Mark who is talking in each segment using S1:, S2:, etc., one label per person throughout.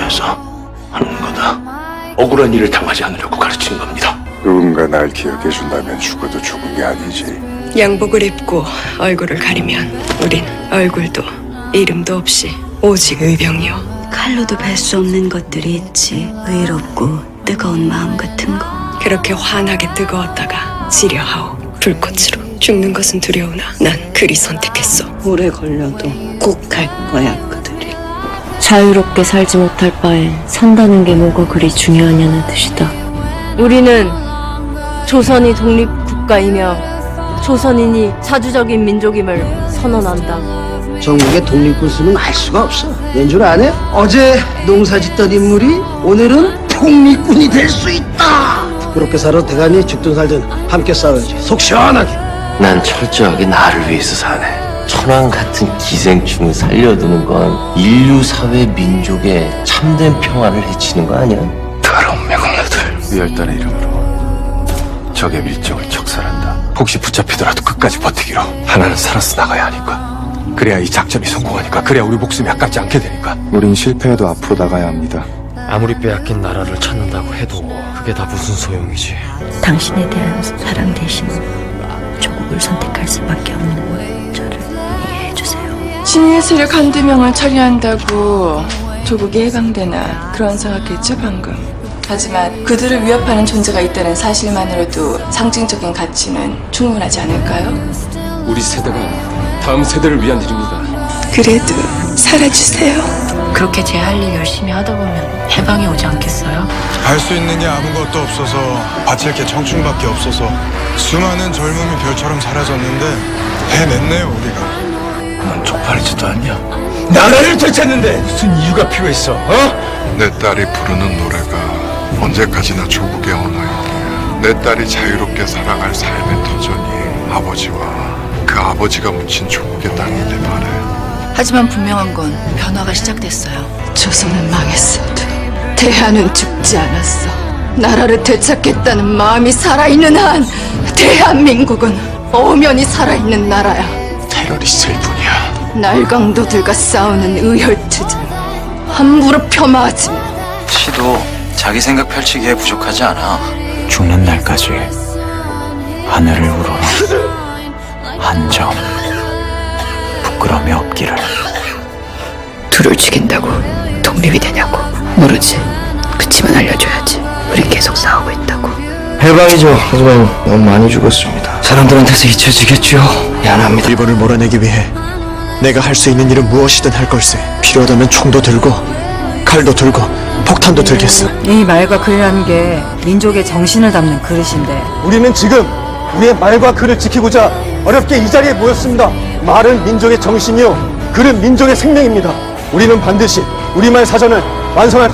S1: 살아서 하는 거다. 억울한 일을 당하지 않으려고 가르친 겁니다.
S2: 누군가 날 기억해준다면 죽어도 죽은 게 아니지.
S3: 양복을 입고 얼굴을 가리면 우린 얼굴도 이름도 없이 오직 의병이요.
S4: 칼로도 뵐 수 없는 것들이 있지. 의롭고 뜨거운 마음 같은 거.
S3: 그렇게 환하게 뜨거웠다가 지려하오. 불꽃으로 죽는 것은 두려우나 난 그리 선택했어.
S4: 오래 걸려도 꼭 갈 거야, 그들이.
S5: 자유롭게 살지 못할 바엔 산다는 게 뭐가 그리 중요하냐는 뜻이다. 우리는 조선이 독립국가이며 조선인이 사주적인 민족임을 선언한다.
S6: 전국의 독립군수는 알 수가 없어. 왠 줄 아네? 어제 농사짓던 인물이 오늘은 독립군이 될 수 있다. 그렇게 살아도 대가니 죽든 살든 함께 싸워야지. 속 시원하게.
S1: 난 철저하게 나를 위해서 사네. 천황 같은 기생충을 살려두는 건 인류 사회 민족의 참된 평화를 해치는 거 아니야? 더러운 매국노들.
S2: 위열단의 이름으로 적의 밀정을 척살한다. 혹시 붙잡히더라도 끝까지 버티기로. 하나는 살아서 나가야 하니까. 그래야 이 작전이 성공하니까. 그래야 우리 목숨이 아깝지 않게 되니까. 우린 실패해도 앞으로 나가야 합니다.
S7: 아무리 빼앗긴 나라를 찾는다고 해도 그게 다 무슨 소용이지.
S4: 당신에 대한 사랑 대신 조국을 선택할 수밖에 없는 저를 이해해주세요.
S8: 친일 세력 한두 명을 처리한다고 조국이 해방되나 그런 생각했죠 방금. 하지만 그들을 위협하는 존재가 있다는 사실만으로도 상징적인 가치는 충분하지 않을까요?
S7: 우리 세대가 다음 세대를 위한 일입니다.
S3: 그래도 살아주세요.
S4: 그렇게 제 할 일 열심히 하다 보면 해방이 오지 않겠어요?
S9: 할 수 있는 게 아무것도 없어서 바칠 게 청춘밖에 없어서 수많은 젊음이 별처럼 사라졌는데 해냈네요 우리가.
S1: 넌 쪽팔리지도 않냐?
S7: 나라를 되찾는데 무슨 이유가 필요했어?
S9: 내 딸이 부르는 노래가 언제까지나 조국의 언어였기에 내 딸이 자유롭게 살아갈 삶의 터전이 아버지와 그 아버지가 묻힌 조국의 땅이길 바래.
S4: 하지만 분명한 건 변화가 시작됐어요.
S8: 조선은 망했어도 대한은 죽지 않았어. 나라를 되찾겠다는 마음이 살아있는 한 대한민국은 엄연히 살아있는 나라야.
S1: 테러리스트일 뿐이야.
S8: 날강도들과 싸우는 의혈투쟁 함부로 폄하하지 마.
S10: 시도 자기 생각 펼치기에 부족하지 않아.
S7: 죽는 날까지 하늘을 우러러 한 점 부끄러움이 없기를.
S3: 둘을 죽인다고 독립이 되냐고 모르지. 그치만 알려줘야지. 우린 계속 싸우고 있다고.
S7: 해방이죠. 하지만 너무 많이 죽었습니다. 사람들한테서 잊혀지겠죠. 미안합니다. 일본을 몰아내기 위해 내가 할 수 있는 일은 무엇이든 할 걸세. 필요하다면 총도 들고 칼도 들고 폭탄도 들겠어.
S5: 이 말과 글이라는 게 민족의 정신을 담는 그릇인데
S6: 우리는 지금 우리의 말과 글을 지키고자 어렵게 이 자리에 모였습니다. 말은 민족의 정신이요, 글은 민족의 생명입니다. 우리는 반드시 우리말 사전을 완성할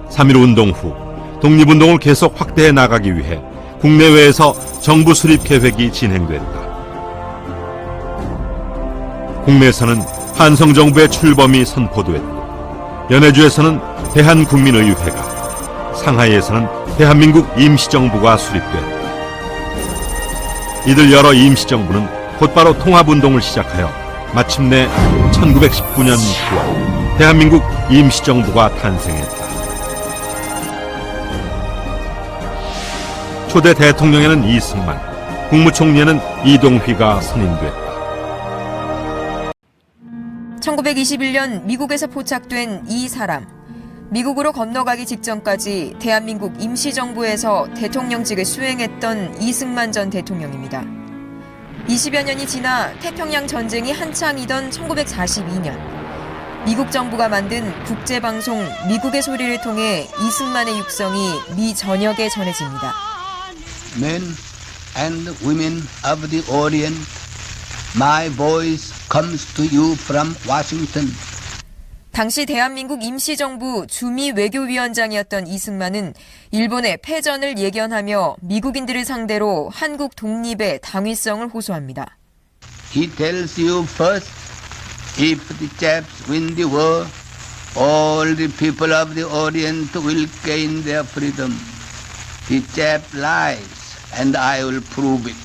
S11: (3.15) 운동 후 독립운동을 계속 확대해 나가기 위해 국내외에서 정부 수립 계획이 진행된다. 국내에서는 한성정부의 출범이 선포됐고 연해주에서는 대한국민의회가, 상하이에서는 대한민국 임시정부가 수립됐다. 이들 여러 임시정부는 곧바로 통합운동을 시작하여 마침내 1919년 9월 대한민국 임시정부가 탄생했다. 초대 대통령에는 이승만, 국무총리에는 이동휘가 선임됐다.
S5: 1921년 미국에서 포착된 이 사람. 미국으로 건너가기 직전까지 대한민국 임시정부에서 대통령직을 수행했던 이승만 전 대통령입니다. 20여 년이 지나 태평양 전쟁이 한창이던 1942년, 미국 정부가 만든 국제방송 미국의 소리를 통해 이승만의 육성이 미 전역에 전해집니다.
S12: Men and women of the Orient, my voice comes to you from Washington.
S5: 당시 대한민국 임시정부 주미 외교위원장이었던 이승만은 일본의 패전을 예견하며 미국인들을 상대로 한국 독립의 당위성을 호소합니다.
S12: He tells you first, if the Japs win the war, all the people of the Orient will gain their freedom. The Jap lies, and I will prove it.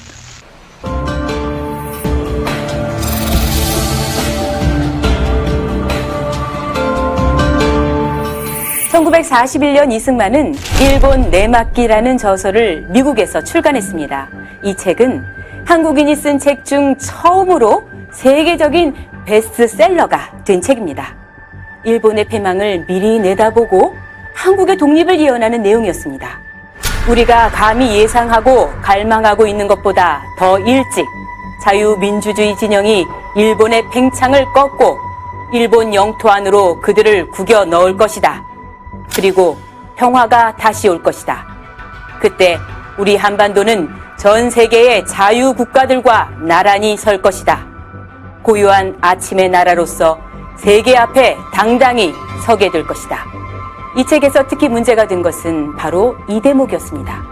S13: 1941년 이승만은 일본 내막기라는 저서를 미국에서 출간했습니다. 이 책은 한국인이 쓴 책 중 처음으로 세계적인 베스트셀러가 된 책입니다. 일본의 패망을 미리 내다보고 한국의 독립을 예언하는 내용이었습니다. 우리가 감히 예상하고 갈망하고 있는 것보다 더 일찍 자유민주주의 진영이 일본의 팽창을 꺾고 일본 영토 안으로 그들을 구겨 넣을 것이다. 그리고 평화가 다시 올 것이다. 그때 우리 한반도는 전 세계의 자유국가들과 나란히 설 것이다. 고요한 아침의 나라로서 세계 앞에 당당히 서게 될 것이다. 이 책에서 특히 문제가 된 것은 바로 이 대목이었습니다.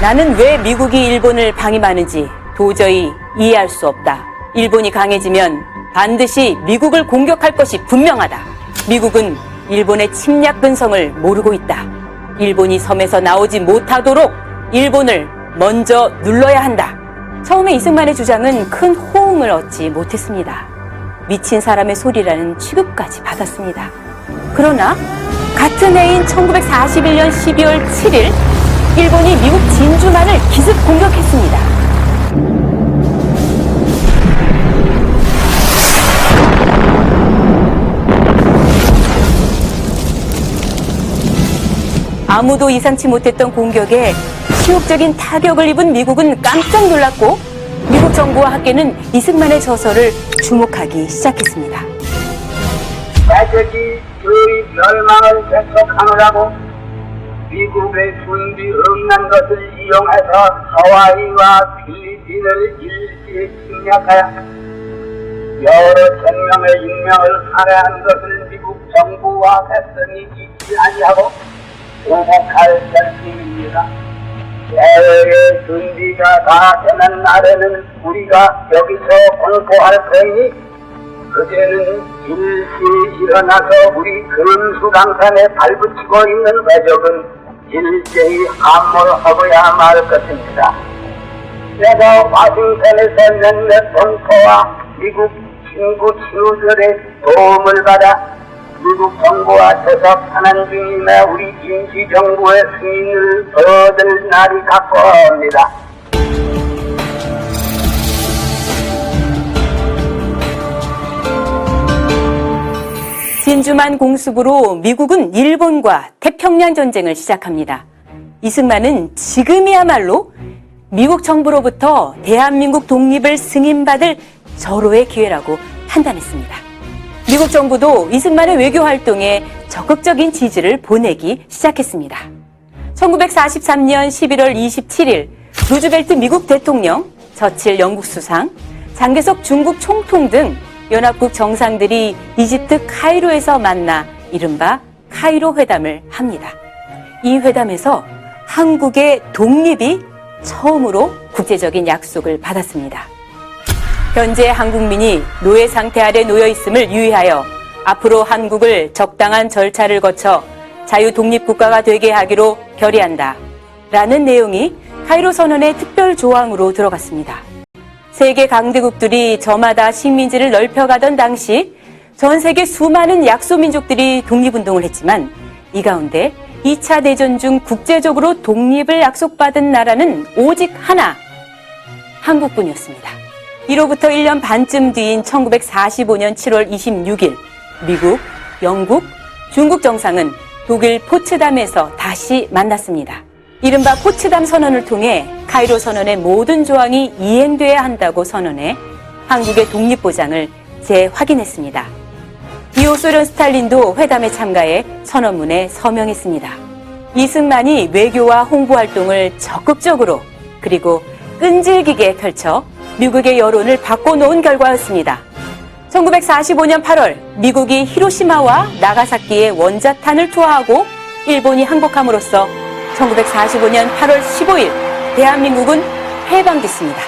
S13: 나는 왜 미국이 일본을 방임하는지 도저히 이해할 수 없다. 일본이 강해지면 반드시 미국을 공격할 것이 분명하다. 미국은 일본의 침략 근성을 모르고 있다. 일본이 섬에서 나오지 못하도록 일본을 먼저 눌러야 한다. 처음에 이승만의 주장은 큰 호응을 얻지 못했습니다. 미친 사람의 소리라는 취급까지 받았습니다. 그러나 같은 해인 1941년 12월 7일 일본이 미국 진주만을 기습 공격했습니다. 아무도 예상치 못했던 공격에 치욕적인 타격을 입은 미국은 깜짝 놀랐고 미국 정부와 학계는 이승만의 저서를 주목하기 시작했습니다.
S14: 대적이 그의 멸망을 계속하느라고 미국의 준비 없는 것을 이용해서 하와이와 필리핀을 일제히 침략하여 여러 생명의 인명을 살해한 것을 미국 정부와 백성이 잊지 아니하고 보복할 결심입니다. 대외의 준비가 다 되는 날에는 우리가 여기서 공포할 터이니 그제는 일시 일어나서 우리 금수강산에 발붙이고 있는 외적은 일제히 함몰하고야 말 것입니다. 내가 와싱턴에서 몇몇 동포와 미국 친구 친구들의 도움을 받아 미국 정부와 접촉하는 중임에 우리 임시정부의 승인을 얻을 날이 가까워옵니다.
S13: 진주만 공습으로 미국은 일본과 태평양 전쟁을 시작합니다. 이승만은 지금이야말로 미국 정부로부터 대한민국 독립을 승인받을 절호의 기회라고 판단했습니다. 미국 정부도 이승만의 외교 활동에 적극적인 지지를 보내기 시작했습니다. 1943년 11월 27일 루즈벨트 미국 대통령, 저칠 영국 수상, 장개석 중국 총통 등 연합국 정상들이 이집트 카이로에서 만나 이른바 카이로 회담을 합니다. 이 회담에서 한국의 독립이 처음으로 국제적인 약속을 받았습니다. 현재 한국민이 노예 상태 아래 놓여 있음을 유의하여 앞으로 한국을 적당한 절차를 거쳐 자유 독립국가가 되게 하기로 결의한다. 라는 내용이 카이로 선언의 특별 조항으로 들어갔습니다. 세계 강대국들이 저마다 식민지를 넓혀가던 당시 전 세계 수많은 약소민족들이 독립운동을 했지만 이 가운데 2차 대전 중 국제적으로 독립을 약속받은 나라는 오직 하나, 한국뿐이었습니다. 이로부터 1년 반쯤 뒤인 1945년 7월 26일 미국, 영국, 중국 정상은 독일 포츠담에서 다시 만났습니다. 이른바 포츠담 선언을 통해 카이로 선언의 모든 조항이 이행돼야 한다고 선언해 한국의 독립 보장을 재확인했습니다. 이후 소련 스탈린도 회담에 참가해 선언문에 서명했습니다. 이승만이 외교와 홍보 활동을 적극적으로 그리고 끈질기게 펼쳐 미국의 여론을 바꿔놓은 결과였습니다. 1945년 8월 미국이 히로시마와 나가사키에 원자탄을 투하하고 일본이 항복함으로써 1945년 8월 15일 대한민국은 해방됐습니다.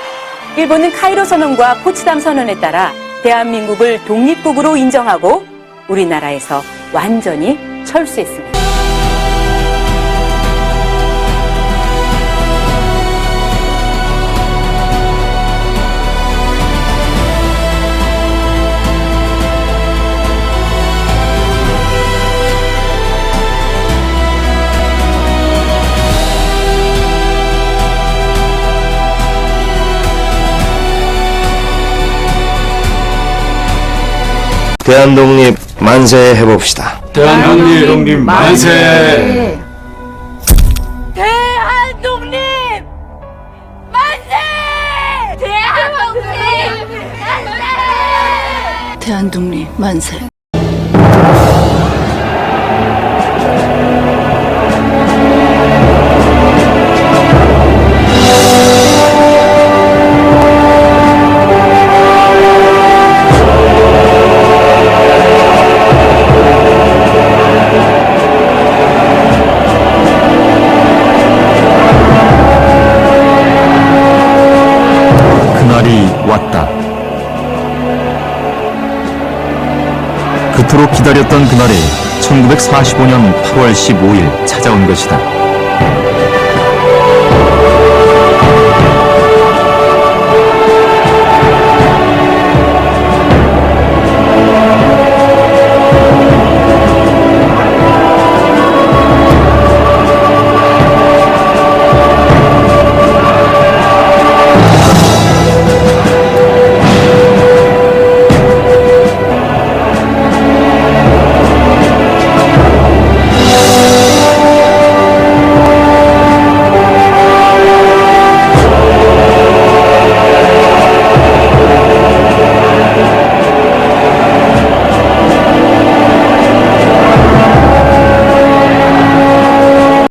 S13: 일본은 카이로 선언과 포츠담 선언에 따라 대한민국을 독립국으로 인정하고 우리나라에서 완전히 철수했습니다.
S7: 대한독립 만세 해봅시다.
S2: 대한독립 만세!
S13: 대한독립 만세! 대한독립 만세!
S4: 대한독립 만세.
S11: 그날이 왔다. 그토록 기다렸던 그날이 1945년 8월 15일 찾아온 것이다.